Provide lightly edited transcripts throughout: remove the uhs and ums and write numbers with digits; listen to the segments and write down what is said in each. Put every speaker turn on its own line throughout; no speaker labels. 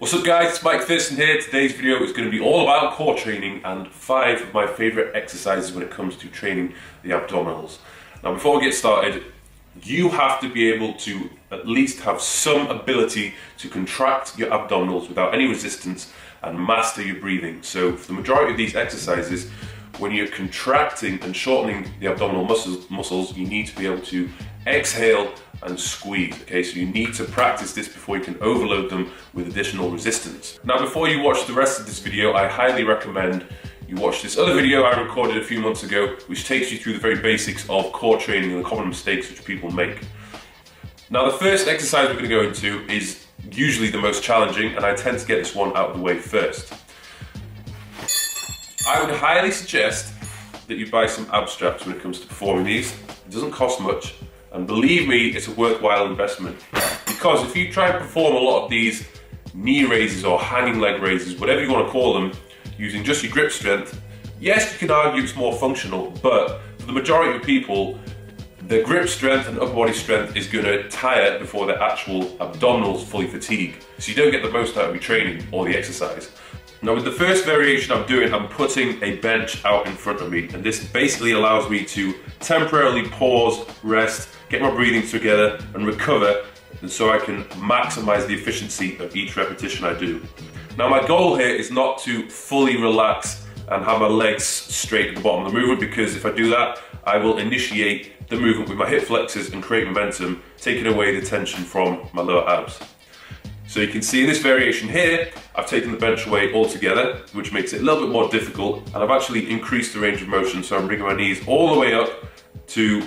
What's up guys, it's Mike Thurston here. Today's video is going to be all about core training and 5 of my favourite exercises when it comes to training the abdominals. Now before we get started, you have to be able to at least have some ability to contract your abdominals without any resistance and master your breathing. So for the majority of these exercises, when you're contracting and shortening the abdominal muscles, you need to be able to exhale and squeeze. Okay, so you need to practice this before you can overload them with additional resistance. Now before you watch the rest of this video, I highly recommend you watch this other video I recorded a few months ago, which takes you through the very basics of core training and the common mistakes which people make. Now the first exercise we're going to go into is usually the most challenging, and I tend to get this one out of the way first. I would highly suggest that you buy some ab straps when it comes to performing these. It doesn't cost much, and believe me, it's a worthwhile investment. Because if you try and perform a lot of these knee raises or hanging leg raises, whatever you want to call them, using just your grip strength, yes, you can argue it's more functional, but for the majority of people, their grip strength and upper body strength is going to tire before their actual abdominals fully fatigue. So you don't get the most out of your training or the exercise. Now with the first variation I'm doing, I'm putting a bench out in front of me, and this basically allows me to temporarily pause, rest, get my breathing together and recover, and so I can maximize the efficiency of each repetition I do. Now my goal here is not to fully relax and have my legs straight at the bottom of the movement, because if I do that, I will initiate the movement with my hip flexors and create momentum, taking away the tension from my lower abs. So you can see in this variation here, I've taken the bench away altogether, which makes it a little bit more difficult, and I've actually increased the range of motion, so I'm bringing my knees all the way up to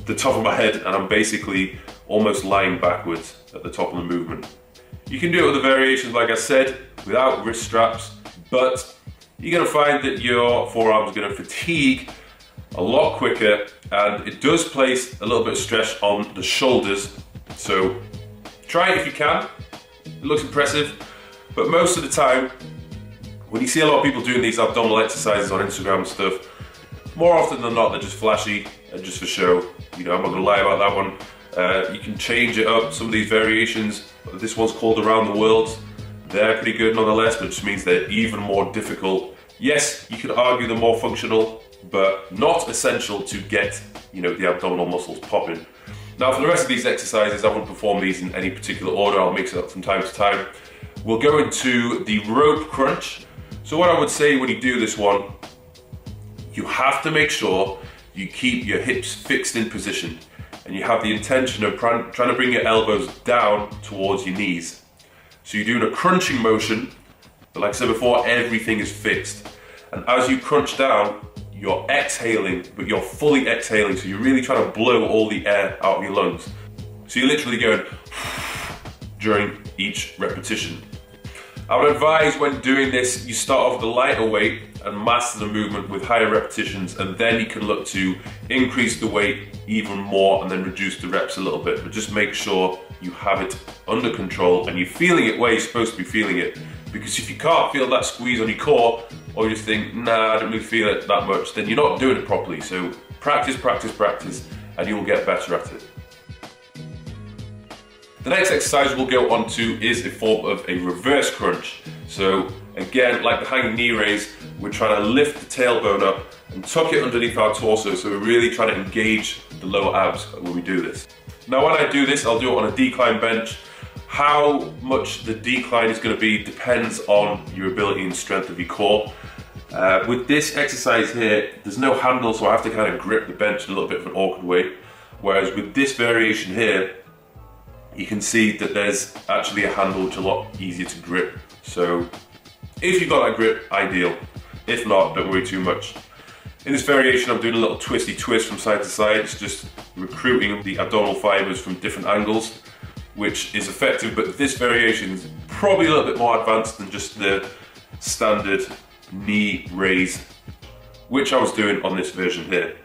the top of my head, and I'm basically almost lying backwards at the top of the movement. You can do it with the variations, like I said, without wrist straps, but you're going to find that your forearms are going to fatigue a lot quicker, and it does place a little bit of stress on the shoulders, so try it if you can. It looks impressive, but most of the time, when you see a lot of people doing these abdominal exercises on Instagram and stuff, more often than not, they're just flashy and just for show. You know, I'm not gonna lie about that one. You can change it up, some of these variations. This one's called Around the World. They're pretty good nonetheless, but it just means they're even more difficult. Yes, you could argue they're more functional, but not essential to get, you know, the abdominal muscles popping. Now for the rest of these exercises, I won't perform these in any particular order, I'll mix it up from time to time. We'll go into the rope crunch. So what I would say when you do this one, you have to make sure you keep your hips fixed in position, and you have the intention of trying to bring your elbows down towards your knees. So you're doing a crunching motion, but like I said before, everything is fixed. And as you crunch down, you're exhaling, but you're fully exhaling, so you're really trying to blow all the air out of your lungs. So you're literally going during each repetition. I would advise when doing this, you start off with a lighter weight and master the movement with higher repetitions, and then you can look to increase the weight even more and then reduce the reps a little bit, but just make sure you have it under control and you're feeling it where you're supposed to be feeling it. Because if you can't feel that squeeze on your core, or you just think, nah, I don't really feel it that much, then you're not doing it properly. So practice, practice, practice, and you will get better at it. The next exercise we'll go on to is a form of a reverse crunch. So again, like the hanging knee raise, we're trying to lift the tailbone up and tuck it underneath our torso, so we're really trying to engage the lower abs when we do this. Now when I do this, I'll do it on a decline bench. How much the decline is going to be depends on your ability and strength of your core. With this exercise here, there's no handle, so I have to kind of grip the bench in a little bit of an awkward way. Whereas with this variation here, you can see that there's actually a handle which is a lot easier to grip. So if you've got that grip, ideal. If not, don't worry too much. In this variation, I'm doing a little twisty twist from side to side. It's just recruiting the abdominal fibers from different angles, which is effective, but this variation is probably a little bit more advanced than just the standard knee raise, which I was doing on this version here.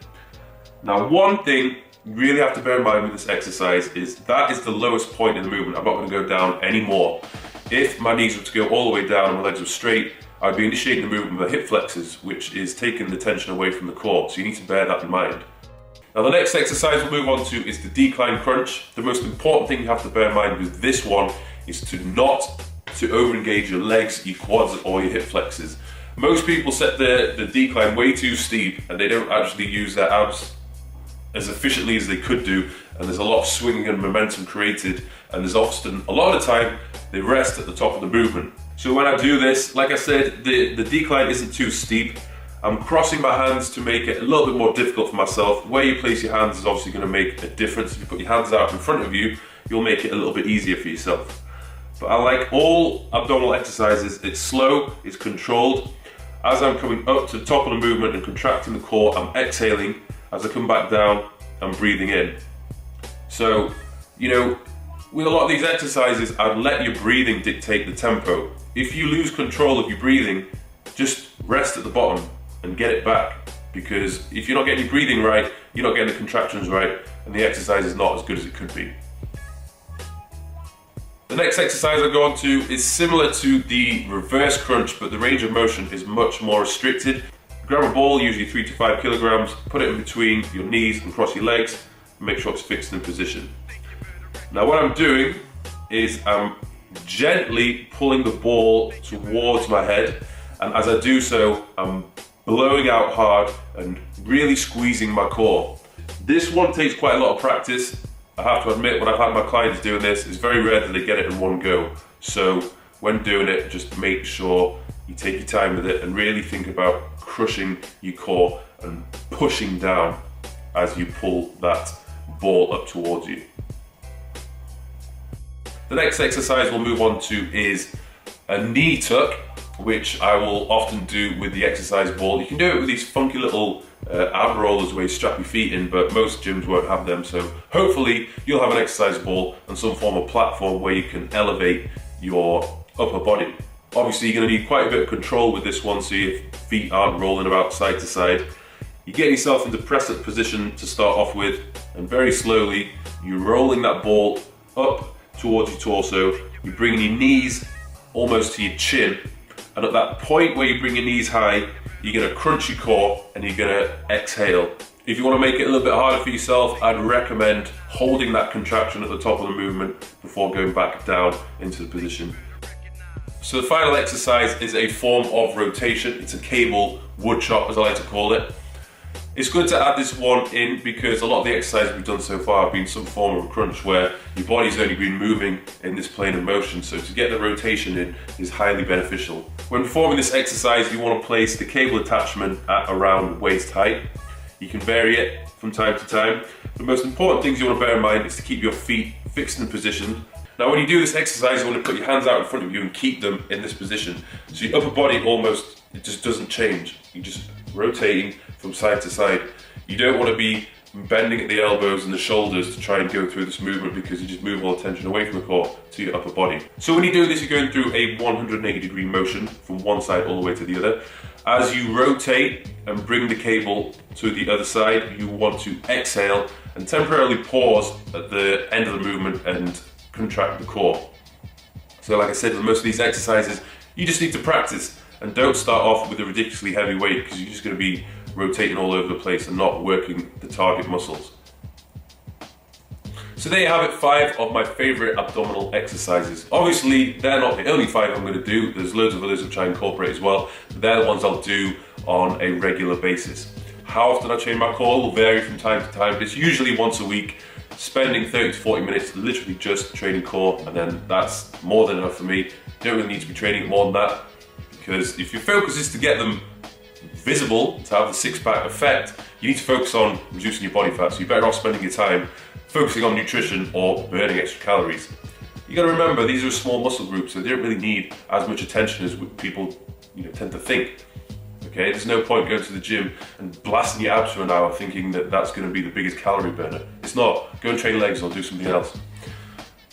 Now one thing you really have to bear in mind with this exercise is that is the lowest point in the movement. I'm not going to go down anymore. If my knees were to go all the way down and my legs were straight, I'd be initiating the movement with my hip flexors, which is taking the tension away from the core, so you need to bear that in mind. Now the next exercise we'll move on to is the decline crunch. The most important thing you have to bear in mind with this one is to not to over-engage your legs, your quads, or your hip flexors. Most people set the decline way too steep and they don't actually use their abs as efficiently as they could do, and there's a lot of swinging and momentum created, and there's often, a lot of the time, they rest at the top of the movement. So when I do this, like I said, the decline isn't too steep. I'm crossing my hands to make it a little bit more difficult for myself. Where you place your hands is obviously going to make a difference. If you put your hands out in front of you, you'll make it a little bit easier for yourself. But I like all abdominal exercises, it's slow, it's controlled. As I'm coming up to the top of the movement and contracting the core, I'm exhaling. As I come back down, I'm breathing in. So, you know, with a lot of these exercises, I'd let your breathing dictate the tempo. If you lose control of your breathing, just rest at the bottom and get it back. Because if you're not getting your breathing right, you're not getting the contractions right, and the exercise is not as good as it could be. The next exercise I go on to is similar to the reverse crunch, but the range of motion is much more restricted. Grab a ball, usually 3 to 5 kilograms, put it in between your knees and cross your legs, and make sure it's fixed in position. Now what I'm doing is I'm gently pulling the ball towards my head, and as I do so, I'm blowing out hard and really squeezing my core. This one takes quite a lot of practice. I have to admit, when I've had my clients doing this, it's very rare that they get it in one go. So when doing it, just make sure you take your time with it and really think about crushing your core and pushing down as you pull that ball up towards you. The next exercise we'll move on to is a knee tuck, which I will often do with the exercise ball. You can do it with these funky little ab rollers where you strap your feet in, but most gyms won't have them. So hopefully you'll have an exercise ball and some form of platform where you can elevate your upper body. Obviously you're going to need quite a bit of control with this one so your feet aren't rolling about side to side. You get yourself into press-up position to start off with, and very slowly you're rolling that ball up towards your torso. You're bringing your knees almost to your chin, and at that point where you bring your knees high, you're going to crunch your core and you're going to exhale. If you want to make it a little bit harder for yourself, I'd recommend holding that contraction at the top of the movement before going back down into the position. So the final exercise is a form of rotation. It's a cable wood chop, as I like to call it. It's good to add this one in because a lot of the exercises we've done so far have been some form of a crunch where your body's only been moving in this plane of motion, so to get the rotation in is highly beneficial. When performing this exercise, you want to place the cable attachment at around waist height. You can vary it from time to time. The most important things you want to bear in mind is to keep your feet fixed in position. Now when you do this exercise, you want to put your hands out in front of you and keep them in this position. So your upper body almost, it just doesn't change. You're just rotating from side to side. You don't want to be bending at the elbows and the shoulders to try and go through this movement because you just move all attention away from the core to your upper body. So when you do this, you're going through a 180-degree motion from one side all the way to the other. As you rotate and bring the cable to the other side, you want to exhale and temporarily pause at the end of the movement and contract the core. So like I said, with most of these exercises, you just need to practice and don't start off with a ridiculously heavy weight because you're just going to be rotating all over the place and not working the target muscles. So there you have it, 5 of my favorite abdominal exercises. Obviously, they're not the only 5 I'm going to do. There's loads of others which I incorporate as well. But they're the ones I'll do on a regular basis. How often I train my core will vary from time to time. It's usually once a week, spending 30 to 40 minutes literally just training core, and then that's more than enough for me. You don't really need to be training more than that, because if your focus is to get them visible, to have the six-pack effect, you need to focus on reducing your body fat. So you're better off spending your time focusing on nutrition or burning extra calories. You got to remember, these are small muscle groups, so they don't really need as much attention as people tend to think. Okay, there's no point going to the gym and blasting your abs for an hour thinking that that's going to be the biggest calorie burner. It's not. Go and train legs or do something else.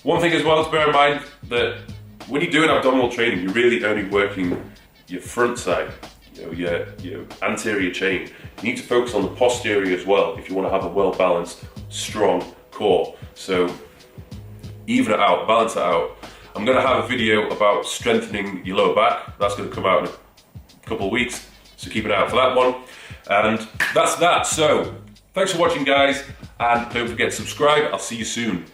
One thing as well to bear in mind, that when you're doing abdominal training, you're really only working your front side, your anterior chain. You need to focus on the posterior as well if you want to have a well-balanced, strong core. So even it out, balance it out. I'm going to have a video about strengthening your lower back. That's going to come out in a couple of weeks, so keep an eye out for that one. And that's that. So thanks for watching, guys, and don't forget to subscribe. I'll see you soon.